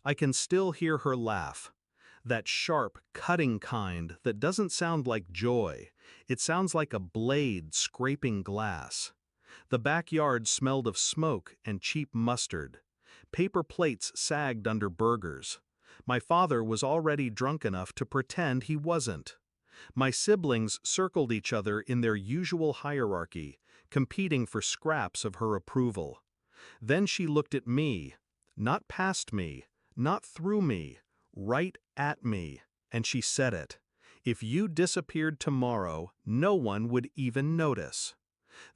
I can still hear her laugh. That sharp, cutting kind that doesn't sound like joy. It sounds like a blade scraping glass. The backyard smelled of smoke and cheap mustard. Paper plates sagged under burgers. My father was already drunk enough to pretend he wasn't. My siblings circled each other in their usual hierarchy, competing for scraps of her approval. Then she looked at me, not past me, not through me, right at me, and she said it. If you disappeared tomorrow, no one would even notice.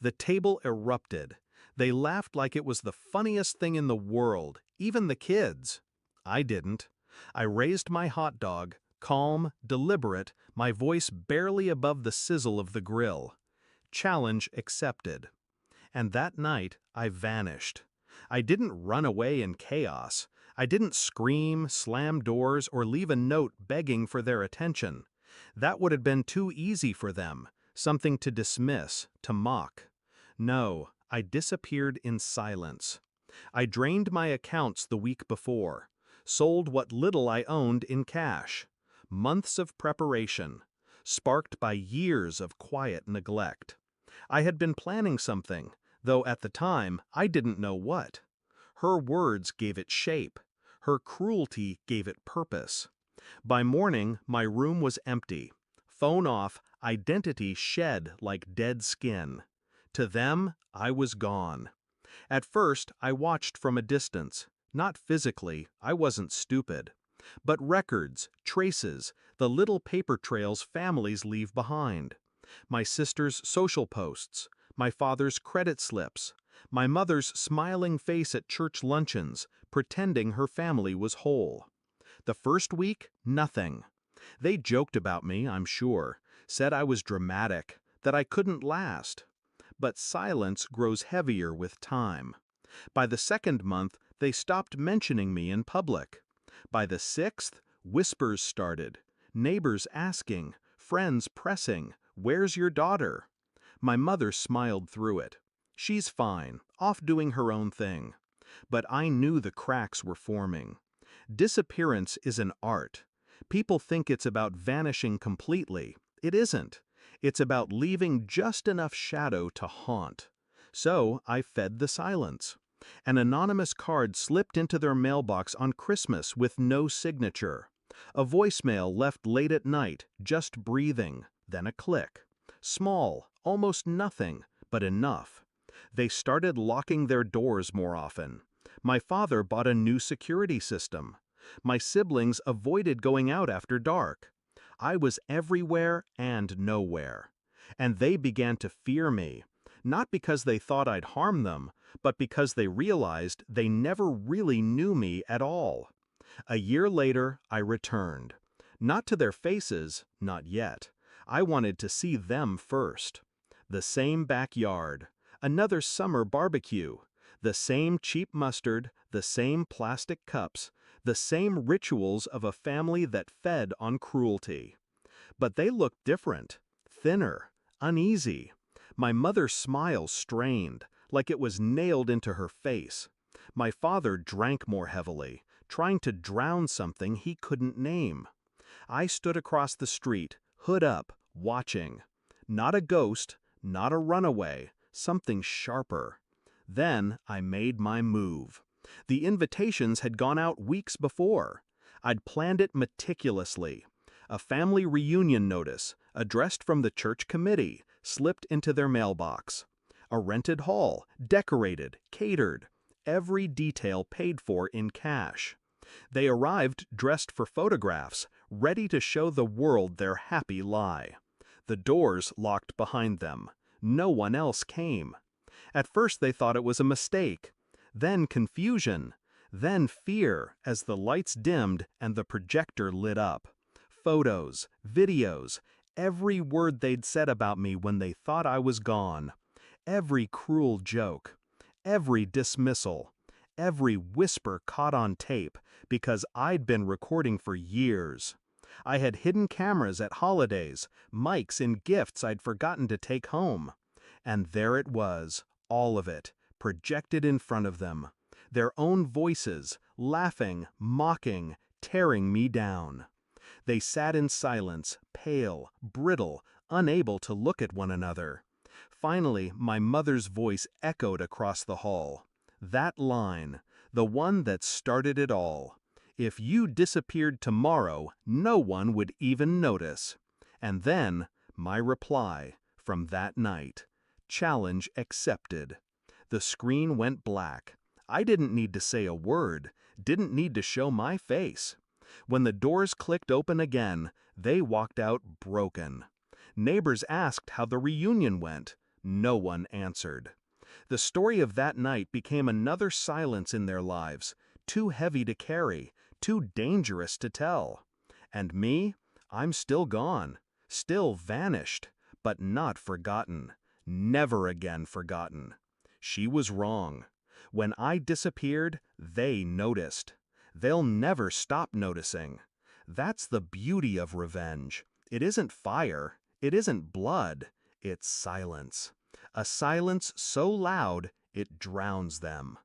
The table erupted. They laughed like it was the funniest thing in the world, even the kids. I didn't. I raised my hot dog, calm, deliberate, my voice barely above the sizzle of the grill. Challenge accepted. And that night, I vanished. I didn't run away in chaos. I didn't scream, slam doors, or leave a note begging for their attention. That would have been too easy for them, something to dismiss, to mock. No, I disappeared in silence. I drained my accounts the week before, sold what little I owned in cash. Months of preparation, sparked by years of quiet neglect. I had been planning something, though at the time I didn't know what. Her words gave it shape. Her cruelty gave it purpose. By morning, my room was empty. Phone off, identity shed like dead skin. To them, I was gone. At first, I watched from a distance. Not physically, I wasn't stupid. But records, traces, the little paper trails families leave behind. My sister's social posts, my father's credit slips, my mother's smiling face at church luncheons, pretending her family was whole. The first week, nothing. They joked about me, I'm sure, said I was dramatic, that I couldn't last. But silence grows heavier with time. By the second month, they stopped mentioning me in public. By the sixth, whispers started, neighbors asking, friends pressing, "Where's your daughter?" My mother smiled through it. She's fine, off doing her own thing. But I knew the cracks were forming. Disappearance is an art. People think it's about vanishing completely. It isn't. It's about leaving just enough shadow to haunt. So I fed the silence. An anonymous card slipped into their mailbox on Christmas with no signature. A voicemail left late at night, just breathing, then a click. Small, almost nothing, but enough. They started locking their doors more often. My father bought a new security system. My siblings avoided going out after dark. I was everywhere and nowhere. And they began to fear me, not because they thought I'd harm them, but because they realized they never really knew me at all. A year later, I returned. Not to their faces, not yet. I wanted to see them first. The same backyard, another summer barbecue, the same cheap mustard, the same plastic cups, the same rituals of a family that fed on cruelty. But they looked different, thinner, uneasy. My mother's smile strained, like it was nailed into her face. My father drank more heavily, trying to drown something he couldn't name. I stood across the street, hood up, watching. Not a ghost, not a runaway, something sharper. Then I made my move. The invitations had gone out weeks before. I'd planned it meticulously. A family reunion notice, addressed from the church committee, slipped into their mailbox. A rented hall, decorated, catered, every detail paid for in cash. They arrived dressed for photographs, ready to show the world their happy lie. The doors locked behind them. No one else came. At first they thought it was a mistake, then confusion, then fear as the lights dimmed and the projector lit up. Photos, videos, every word they'd said about me when they thought I was gone. Every cruel joke, every dismissal, every whisper caught on tape because I'd been recording for years. I had hidden cameras at holidays, mics in gifts I'd forgotten to take home. And there it was, all of it, projected in front of them. Their own voices, laughing, mocking, tearing me down. They sat in silence, pale, brittle, unable to look at one another. Finally, my mother's voice echoed across the hall. That line, the one that started it all. If you disappeared tomorrow, no one would even notice. And then, my reply, from that night. Challenge accepted. The screen went black. I didn't need to say a word, didn't need to show my face. When the doors clicked open again, they walked out broken. Neighbors asked how the reunion went. No one answered. The story of that night became another silence in their lives, too heavy to carry, too dangerous to tell. And me? I'm still gone, still vanished, but not forgotten. Never again forgotten. She was wrong. When I disappeared, they noticed. They'll never stop noticing. That's the beauty of revenge. It isn't fire, it isn't blood, it's silence. A silence so loud it drowns them.